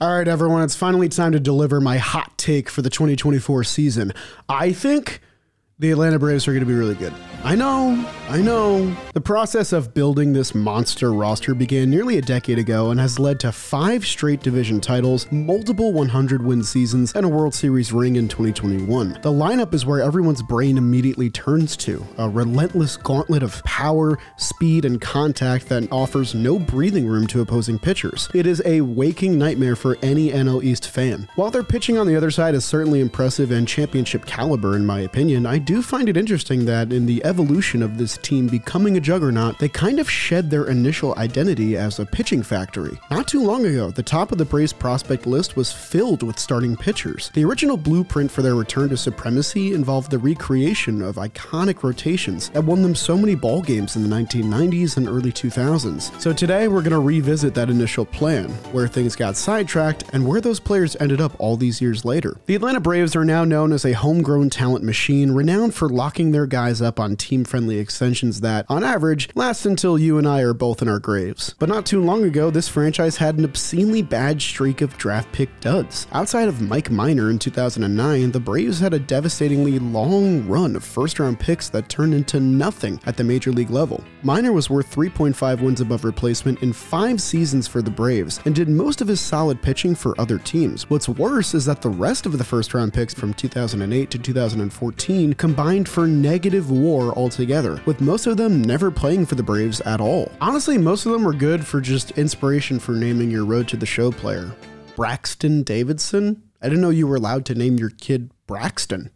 All right, everyone, it's finally time to deliver my hot take for the 2024 season. I think the Atlanta Braves are going to be really good. I know. The process of building this monster roster began nearly a decade ago and has led to 5 straight division titles, multiple 100-win seasons, and a World Series ring in 2021. The lineup is where everyone's brain immediately turns to, a relentless gauntlet of power, speed, and contact that offers no breathing room to opposing pitchers. It is a waking nightmare for any NL East fan. While their pitching on the other side is certainly impressive and championship caliber in my opinion, I do find it interesting that in the evolution of this team becoming a juggernaut, they kind of shed their initial identity as a pitching factory. Not too long ago, the top of the Braves prospect list was filled with starting pitchers. The original blueprint for their return to supremacy involved the recreation of iconic rotations that won them so many ball games in the 1990s and early 2000s. So today we're going to revisit that initial plan, where things got sidetracked and where those players ended up all these years later. The Atlanta Braves are now known as a homegrown talent machine renowned for locking their guys up on team-friendly extensions that, on average, last until you and I are both in our graves. But not too long ago, this franchise had an obscenely bad streak of draft pick duds. Outside of Mike Minor in 2009, the Braves had a devastatingly long run of first-round picks that turned into nothing at the major league level. Minor was worth 3.5 wins above replacement in 5 seasons for the Braves, and did most of his solid pitching for other teams. What's worse is that the rest of the first-round picks from 2008 to 2014 combined for negative WAR altogether, with most of them never playing for the Braves at all. Honestly, most of them were good for just inspiration for naming your road to the show player. Braxton Davidson? I didn't know you were allowed to name your kid Braxton.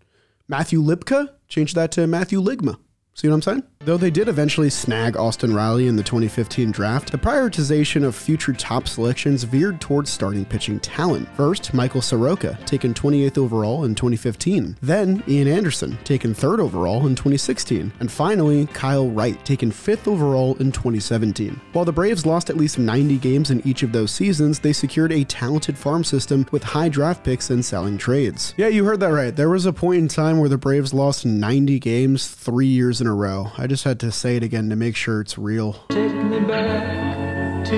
Matthew Lipka? Change that to Matthew Ligma. See what I'm saying? Though they did eventually snag Austin Riley in the 2015 draft, the prioritization of future top selections veered towards starting pitching talent. First, Michael Soroka, taken 28th overall in 2015. Then, Ian Anderson, taken 3rd overall in 2016. And finally, Kyle Wright, taken 5th overall in 2017. While the Braves lost at least 90 games in each of those seasons, they secured a talented farm system with high draft picks and selling trades. Yeah, you heard that right. There was a point in time where the Braves lost 90 games 3 years in a row. I just had to say it again to make sure it's real. Take me back to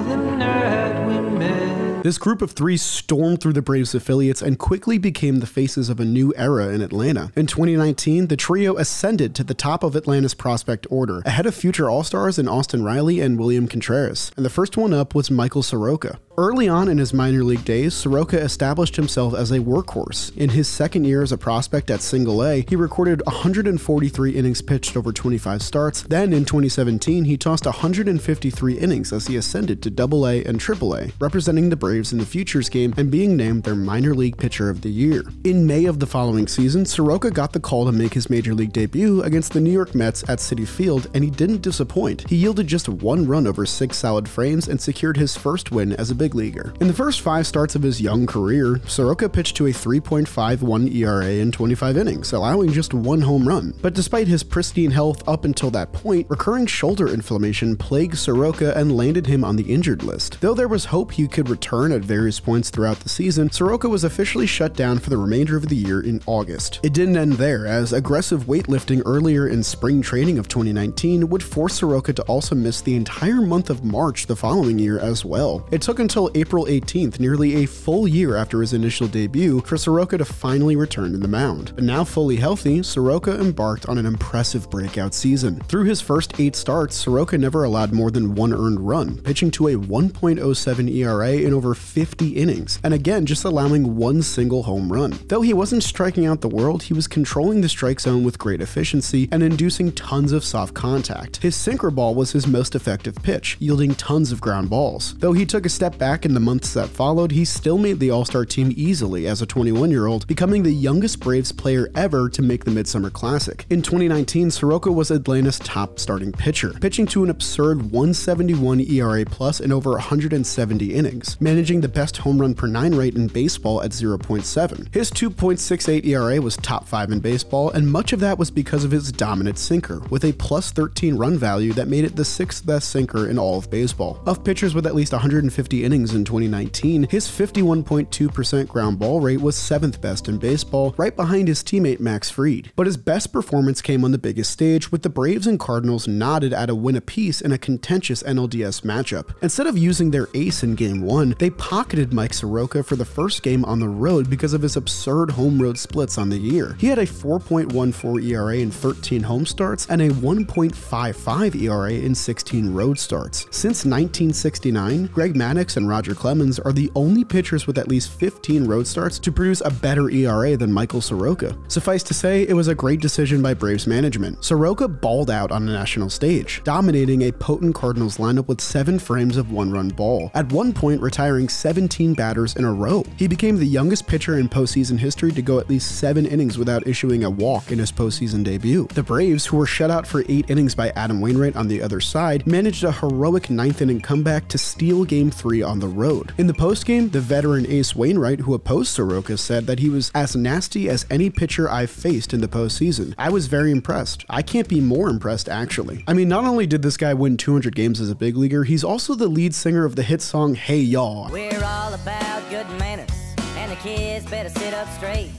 the night we met. This group of 3 stormed through the Braves affiliates and quickly became the faces of a new era in Atlanta. In 2019, the trio ascended to the top of Atlanta's prospect order, ahead of future All-Stars in Austin Riley and William Contreras, and the first one up was Michael Soroka. Early on in his minor league days, Soroka established himself as a workhorse. In his second year as a prospect at Single-A, he recorded 143 innings pitched over 25 starts. Then in 2017, he tossed 153 innings as he ascended to Double-A and Triple-A, representing the Braves in the Futures game and being named their minor league pitcher of the year. In May of the following season, Soroka got the call to make his major league debut against the New York Mets at Citi Field, and he didn't disappoint. He yielded just 1 run over 6 solid frames and secured his first win as a big leaguer. In the first 5 starts of his young career, Soroka pitched to a 3.51 ERA in 25 innings, allowing just 1 home run. But despite his pristine health up until that point, recurring shoulder inflammation plagued Soroka and landed him on the injured list. Though there was hope he could return at various points throughout the season, Soroka was officially shut down for the remainder of the year in August. It didn't end there, as aggressive weightlifting earlier in spring training of 2019 would force Soroka to also miss the entire month of March the following year as well. It took until April 18th, nearly a full year after his initial debut, for Soroka to finally return to the mound. But now fully healthy, Soroka embarked on an impressive breakout season. Through his first 8 starts, Soroka never allowed more than 1 earned run, pitching to a 1.07 ERA in over 50 innings, and again just allowing 1 single home run. Though he wasn't striking out the world, he was controlling the strike zone with great efficiency and inducing tons of soft contact. His sinker ball was his most effective pitch, yielding tons of ground balls. Though he took a step back in the months that followed, he still made the All-Star team easily as a 21-year-old, becoming the youngest Braves player ever to make the Midsummer Classic. In 2019, Soroka was Atlanta's top starting pitcher, pitching to an absurd 171 ERA plus in over 170 innings, managing the best home run per 9 rate in baseball at 0.7. His 2.68 ERA was top 5 in baseball, and much of that was because of his dominant sinker, with a +13 run value that made it the 6th best sinker in all of baseball. Of pitchers with at least 150 innings innings in 2019, his 51.2% ground ball rate was 7th best in baseball, right behind his teammate Max Fried. But his best performance came on the biggest stage, with the Braves and Cardinals knotted at a win apiece in a contentious NLDS matchup. Instead of using their ace in Game 1, they pocketed Mike Soroka for the first game on the road because of his absurd home road splits on the year. He had a 4.14 ERA in 13 home starts and a 1.55 ERA in 16 road starts. Since 1969, Greg Maddux and Roger Clemens are the only pitchers with at least 15 road starts to produce a better ERA than Michael Soroka. Suffice to say, it was a great decision by Braves management. Soroka balled out on a national stage, dominating a potent Cardinals lineup with 7 frames of 1-run ball, at one point retiring 17 batters in a row. He became the youngest pitcher in postseason history to go at least 7 innings without issuing a walk in his postseason debut. The Braves, who were shut out for 8 innings by Adam Wainwright on the other side, managed a heroic 9th-inning comeback to steal Game 3 on the road. In the postgame, the veteran ace Wainwright, who opposed Soroka, said that he was as nasty as any pitcher I've faced in the postseason. I was very impressed. I can't be more impressed, actually. I mean, not only did this guy win 200 games as a big leaguer, he's also the lead singer of the hit song Hey Y'all. We're all about good manners, and the kids better sit up straight.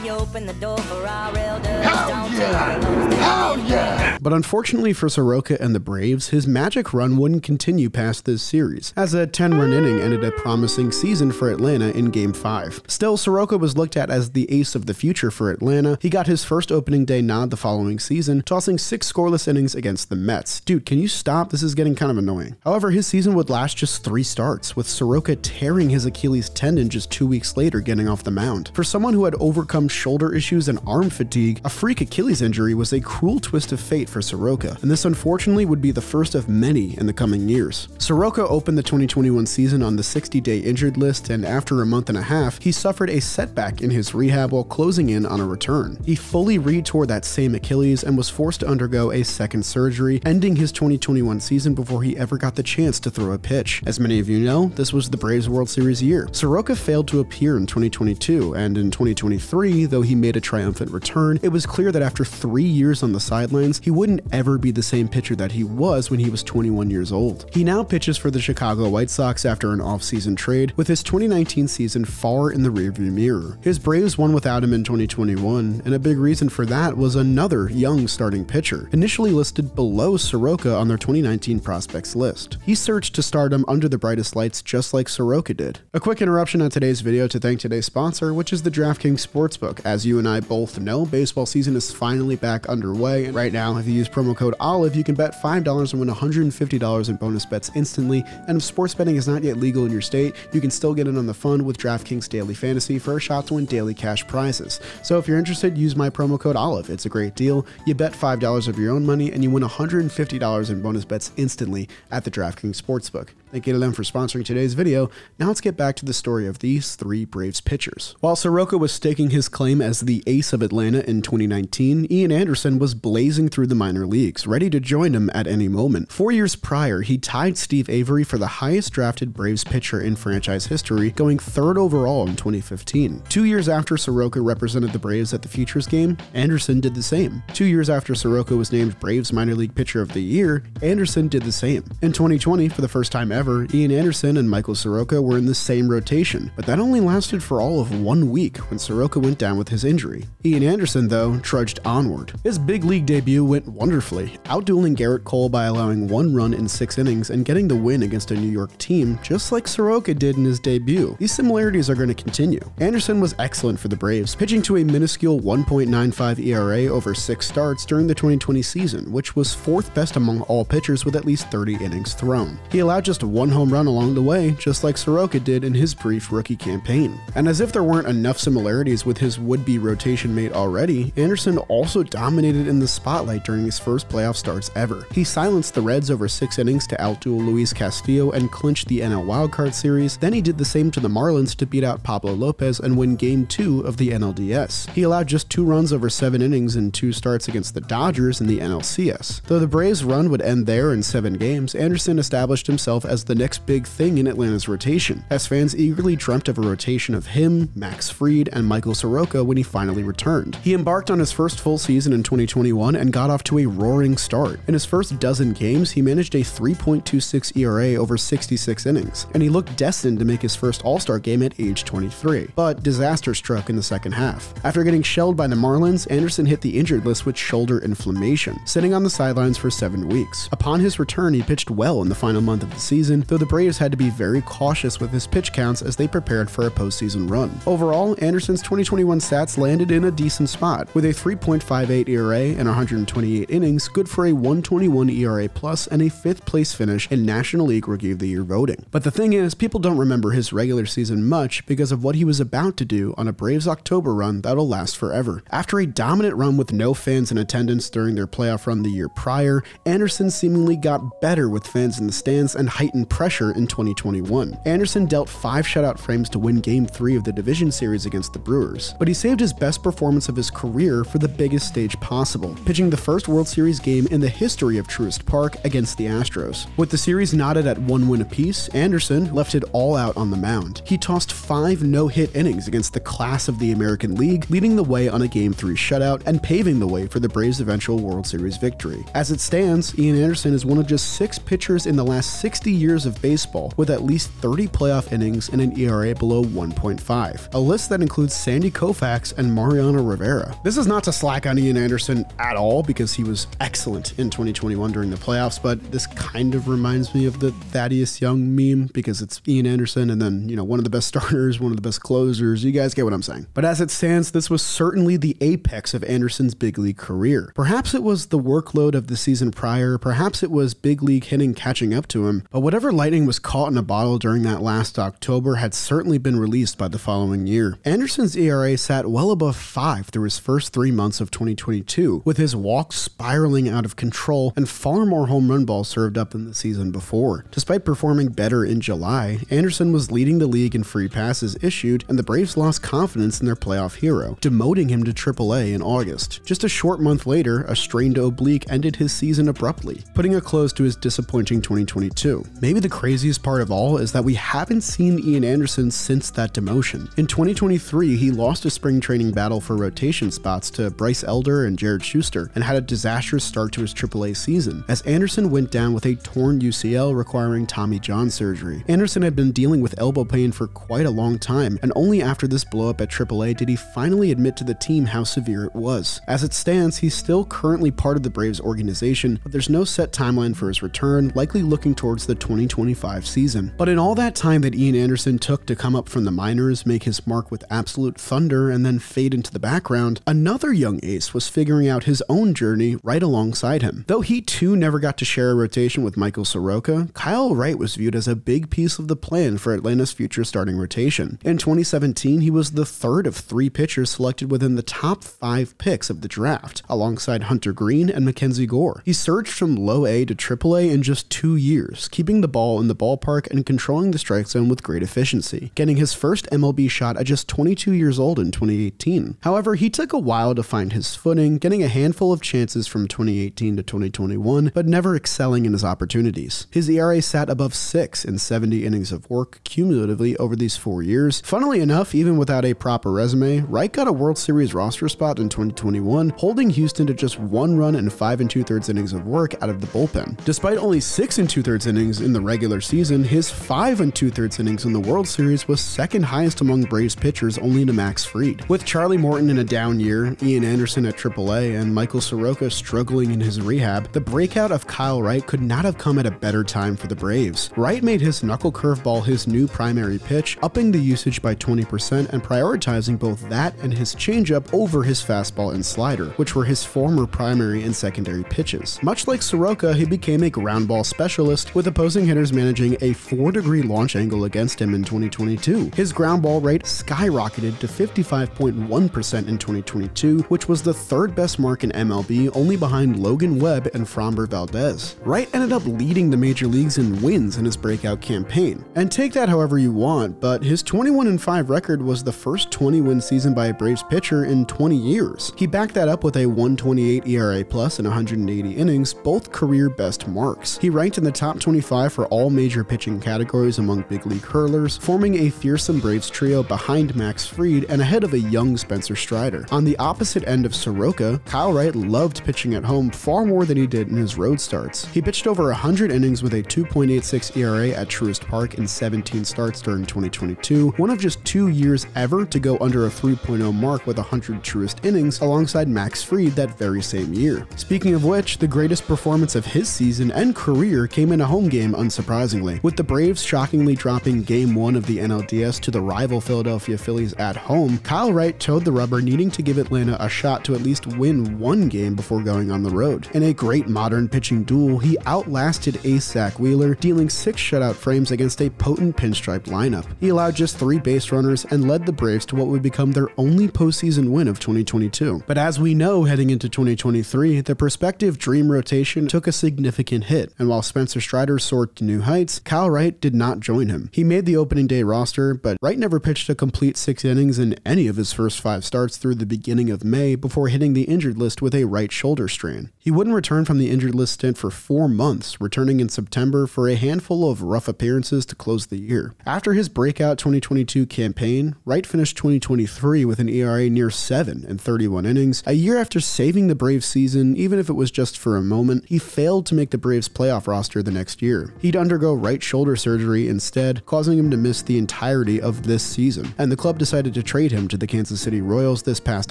We open the door for our elders. Hell yeah! Hell yeah! But unfortunately for Soroka and the Braves, his magic run wouldn't continue past this series, as a 10-run inning ended a promising season for Atlanta in Game 5. Still, Soroka was looked at as the ace of the future for Atlanta. He got his first opening day nod the following season, tossing 6 scoreless innings against the Mets. Dude, can you stop? This is getting kind of annoying. However, his season would last just 3 starts, with Soroka tearing his Achilles tendon just 2 weeks later getting off the mound. For someone who had overcome shoulder issues and arm fatigue, a freak Achilles injury was a cruel twist of fate for Soroka, and this unfortunately would be the first of many in the coming years. Soroka opened the 2021 season on the 60-day injured list, and after a month and a half, he suffered a setback in his rehab while closing in on a return. He fully re-tore that same Achilles and was forced to undergo a second surgery, ending his 2021 season before he ever got the chance to throw a pitch. As many of you know, this was the Braves World Series year. Soroka failed to appear in 2022, and in 2023, though he made a triumphant return, it was clear that after 3 years on the sidelines, he wouldn't ever be the same pitcher that he was when he was 21 years old. He now pitches for the Chicago White Sox after an off-season trade, with his 2019 season far in the rearview mirror. His Braves won without him in 2021, and a big reason for that was another young starting pitcher, initially listed below Soroka on their 2019 prospects list. He surged to stardom under the brightest lights just like Soroka did. A quick interruption on today's video to thank today's sponsor, which is the DraftKings Sportsbook. As you and I both know, baseball season is finally back underway, and right now, if you use promo code OLIVE, you can bet $5 and win $150 in bonus bets instantly, and if sports betting is not yet legal in your state, you can still get in on the fun with DraftKings Daily Fantasy for a shot to win daily cash prizes. So if you're interested, use my promo code OLIVE. It's a great deal. You bet $5 of your own money, and you win $150 in bonus bets instantly at the DraftKings Sportsbook. Thank you to them for sponsoring today's video. Now let's get back to the story of these 3 Braves pitchers. While Soroka was staking his claim as the ace of Atlanta in 2019, Ian Anderson was blazing through the minor leagues, ready to join him at any moment. 4 years prior, he tied Steve Avery for the highest drafted Braves pitcher in franchise history, going 3rd overall in 2015. 2 years after Soroka represented the Braves at the Futures game, Anderson did the same. 2 years after Soroka was named Braves Minor League Pitcher of the Year, Anderson did the same. In 2020, for the first time ever, Ian Anderson and Michael Soroka were in the same rotation, but that only lasted for all of 1 week when Soroka went down with his injury. Ian Anderson, though, trudged onward. His big league debut went wonderfully, outdueling Garrett Cole by allowing 1 run in 6 innings and getting the win against a New York team, just like Soroka did in his debut. These similarities are going to continue. Anderson was excellent for the Braves, pitching to a minuscule 1.95 ERA over 6 starts during the 2020 season, which was 4th best among all pitchers with at least 30 innings thrown. He allowed just 1 home run along the way, just like Soroka did in his brief rookie campaign. And as if there weren't enough similarities with his would-be rotation mate already, Anderson also dominated in the spotlight during his first playoff starts ever. He silenced the Reds over 6 innings to outduel Luis Castillo and clinch the NL Wildcard Series. Then he did the same to the Marlins to beat out Pablo Lopez and win Game 2 of the NLDS. He allowed just 2 runs over 7 innings in 2 starts against the Dodgers in the NLCS. Though the Braves' run would end there in 7 games, Anderson established himself as as the next big thing in Atlanta's rotation, as fans eagerly dreamt of a rotation of him, Max Fried, and Michael Soroka when he finally returned. He embarked on his first full season in 2021 and got off to a roaring start. In his first dozen games, he managed a 3.26 ERA over 66 innings, and he looked destined to make his first All-Star game at age 23. But disaster struck in the second half. After getting shelled by the Marlins, Anderson hit the injured list with shoulder inflammation, sitting on the sidelines for 7 weeks. Upon his return, he pitched well in the final month of the season, though the Braves had to be very cautious with his pitch counts as they prepared for a postseason run. Overall, Anderson's 2021 stats landed in a decent spot, with a 3.58 ERA and 128 innings, good for a 121 ERA plus and a 5th place finish in National League Rookie of the Year voting. But the thing is, people don't remember his regular season much because of what he was about to do on a Braves October run that'll last forever. After a dominant run with no fans in attendance during their playoff run the year prior, Anderson seemingly got better with fans in the stands and heightened pressure in 2021. Anderson dealt 5 shutout frames to win Game 3 of the division series against the Brewers, but he saved his best performance of his career for the biggest stage possible, pitching the first World Series game in the history of Truist Park against the Astros. With the series knotted at 1 win apiece, Anderson left it all out on the mound. He tossed 5 no-hit innings against the class of the American League, leading the way on a Game 3 shutout and paving the way for the Braves' eventual World Series victory. As it stands, Ian Anderson is one of just 6 pitchers in the last 60 years of baseball with at least 30 playoff innings and an ERA below 1.5, a list that includes Sandy Koufax and Mariano Rivera. This is not to slack on Ian Anderson at all because he was excellent in 2021 during the playoffs, but this kind of reminds me of the Thaddeus Young meme because it's Ian Anderson and then, one of the best starters, one of the best closers. You guys get what I'm saying. But as it stands, this was certainly the apex of Anderson's big league career. Perhaps it was the workload of the season prior, perhaps it was big league hitting catching up to him, but whatever lightning was caught in a bottle during that last October had certainly been released by the following year. Anderson's ERA sat well above 5 through his first 3 months of 2022, with his walks spiraling out of control and far more home run balls served up than the season before. Despite performing better in July, Anderson was leading the league in free passes issued, and the Braves lost confidence in their playoff hero, demoting him to AAA in August. Just a short month later, a strained oblique ended his season abruptly, putting a close to his disappointing 2022. Maybe the craziest part of all is that we haven't seen Ian Anderson since that demotion. In 2023, he lost a spring training battle for rotation spots to Bryce Elder and Jared Schuster and had a disastrous start to his AAA season, as Anderson went down with a torn UCL requiring Tommy John surgery. Anderson had been dealing with elbow pain for quite a long time, and only after this blow-up at AAA did he finally admit to the team how severe it was. As it stands, he's still currently part of the Braves organization, but there's no set timeline for his return, likely looking towards the 2025 season. But in all that time that Ian Anderson took to come up from the minors, make his mark with absolute thunder, and then fade into the background, another young ace was figuring out his own journey right alongside him. Though he too never got to share a rotation with Michael Soroka, Kyle Wright was viewed as a big piece of the plan for Atlanta's future starting rotation. In 2017, he was the third of 3 pitchers selected within the top 5 picks of the draft, alongside Hunter Green and Mackenzie Gore. He surged from low A to AAA in just 2 years, keeping the ball in the ballpark and controlling the strike zone with great efficiency, getting his first MLB shot at just 22 years old in 2018. However, he took a while to find his footing, getting a handful of chances from 2018 to 2021, but never excelling in his opportunities. His ERA sat above 6 in 70 innings of work cumulatively over these 4 years. Funnily enough, even without a proper resume, Wright got a World Series roster spot in 2021, holding Houston to just 1 run and 5 2/3 innings of work out of the bullpen. Despite only 6 2/3 innings in the regular season, his 5 2/3 innings in the World Series was second highest among Braves pitchers, only to Max Fried. With Charlie Morton in a down year, Ian Anderson at AAA, and Michael Soroka struggling in his rehab, the breakout of Kyle Wright could not have come at a better time for the Braves. Wright made his knuckle curveball his new primary pitch, upping the usage by 20% and prioritizing both that and his changeup over his fastball and slider, which were his former primary and secondary pitches. Much like Soroka, he became a ground ball specialist, with opposing hitters managing a 4-degree launch angle against him in 2022. His ground ball rate skyrocketed to 55.1% in 2022, which was the 3rd best mark in MLB, only behind Logan Webb and Framber Valdez. Wright ended up leading the major leagues in wins in his breakout campaign. And take that however you want, but his 21-5 record was the first 20-win season by a Braves pitcher in 20 years. He backed that up with a 128 ERA plus in 180 innings, both career best marks. He ranked in the top 25 threat for all major pitching categories among big league hurlers, forming a fearsome Braves trio behind Max Fried and ahead of a young Spencer Strider. On the opposite end of Soroka, Kyle Wright loved pitching at home far more than he did in his road starts. He pitched over 100 innings with a 2.86 ERA at Truist Park in 17 starts during 2022, one of just 2 years ever to go under a 3.0 mark with 100 Truist innings alongside Max Fried that very same year. Speaking of which, the greatest performance of his season and career came in a home game, unsurprisingly. With the Braves shockingly dropping Game 1 of the NLDS to the rival Philadelphia Phillies at home, Kyle Wright towed the rubber, needing to give Atlanta a shot to at least win one game before going on the road. In a great modern pitching duel, he outlasted ace Zach Wheeler, dealing 6 shutout frames against a potent pinstripe lineup. He allowed just 3 base runners and led the Braves to what would become their only postseason win of 2022. But as we know, heading into 2023, the prospective dream rotation took a significant hit, and while Spencer Strider soared to new heights, Kyle Wright did not join him. He made the opening day roster, but Wright never pitched a complete 6 innings in any of his first 5 starts through the beginning of May before hitting the injured list with a right shoulder strain. He wouldn't return from the injured list stint for 4 months, returning in September for a handful of rough appearances to close the year. After his breakout 2022 campaign, Wright finished 2023 with an ERA near 7 in 31 innings. A year after saving the Braves season, even if it was just for a moment, he failed to make the Braves playoff roster the next year. He'd undergo right shoulder surgery instead, causing him to miss the entirety of this season, and the club decided to trade him to the Kansas City Royals this past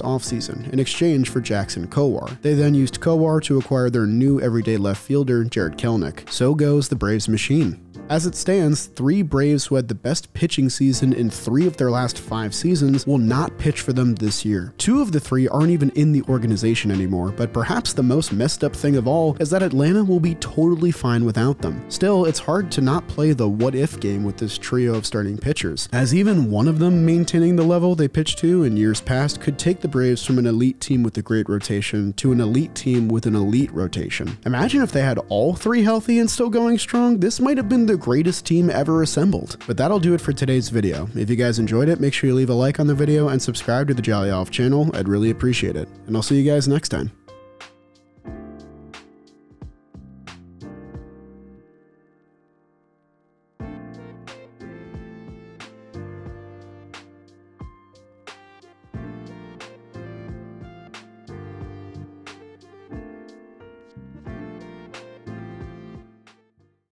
offseason in exchange for Jackson Kowar. They then used Kowar to acquire their new everyday left fielder, Jarred Kelenic. So goes the Braves machine. As it stands, 3 Braves who had the best pitching season in 3 of their last 5 seasons will not pitch for them this year. 2 of the 3 aren't even in the organization anymore, but perhaps the most messed up thing of all is that Atlanta will be totally fine without them. Still, it's hard to not play the what-if game with this trio of starting pitchers, as even one of them maintaining the level they pitched to in years past could take the Braves from an elite team with a great rotation to an elite team with an elite rotation. Imagine if they had all 3 healthy and still going strong. This might have been the greatest team ever assembled. But that'll do it for today's video. If you guys enjoyed it, make sure you leave a like on the video and subscribe to the Jolly Off channel. I'd really appreciate it. And I'll see you guys next time.